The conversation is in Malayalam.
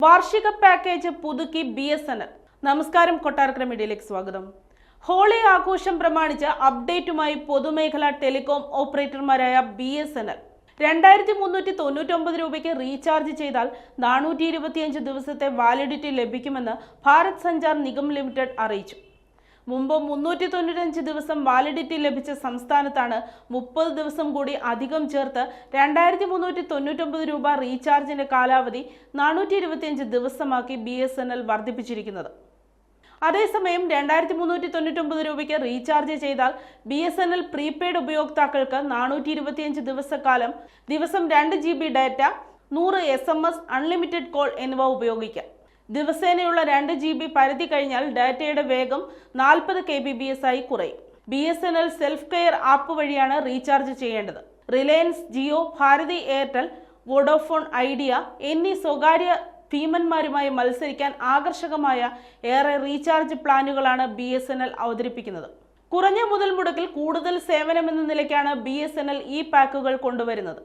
വാർഷിക പാക്കേജ് പുതുക്കി BSNL. നമസ്കാരം, കൊട്ടാരക്കര മീഡിയയിലേക്ക് സ്വാഗതം. ഹോളി ആഘോഷം പ്രമാണിച്ച് അപ്ഡേറ്റുമായി പൊതുമേഖലാ ടെലികോം ഓപ്പറേറ്റർമാരായ BSNL 2399 രൂപയ്ക്ക് റീചാർജ് ചെയ്താൽ 425 ദിവസത്തെ വാലിഡിറ്റി ലഭിക്കുമെന്ന് ഭാരത് സഞ്ചാർ നിഗം ലിമിറ്റഡ് അറിയിച്ചു. മുമ്പ് 395 ദിവസം വാലിഡിറ്റി ലഭിച്ച സംസ്ഥാനത്താണ് 30 ദിവസം കൂടി അധികം ചേർത്ത് 2399 രൂപ റീചാർജിന്റെ കാലാവധി 425 ദിവസമാക്കി BSNL വർദ്ധിപ്പിച്ചിരിക്കുന്നത്. അതേസമയം 2399 രൂപയ്ക്ക് റീചാർജ് ചെയ്താൽ BSNL പ്രീപെയ്ഡ് ഉപയോക്താക്കൾക്ക് 425 ദിവസക്കാലം ദിവസം 2 GB data, 100 SMS, unlimited call എന്നിവ ഉപയോഗിക്കാം. ദിവസേനയുള്ള 2 GB പരിധി കഴിഞ്ഞാൽ ഡാറ്റയുടെ വേഗം 40 kbps ആയി കുറയും. BSNL സെൽഫ് കെയർ ആപ്പ് വഴിയാണ് റീചാർജ് ചെയ്യേണ്ടത്. റിലയൻസ് ജിയോ, ഭാരതി എയർടെൽ, വോഡോഫോൺ ഐഡിയ എന്നീ സ്വകാര്യ ഭീമന്മാരുമായി മത്സരിക്കാൻ ആകർഷകമായ ഏറെ റീചാർജ് പ്ലാനുകളാണ് BSNL അവതരിപ്പിക്കുന്നത്. കുറഞ്ഞ മുതൽ മുടക്കിൽ കൂടുതൽ സേവനമെന്ന നിലയ്ക്കാണ് BSNL ഈ പാക്കുകൾ കൊണ്ടുവരുന്നത്.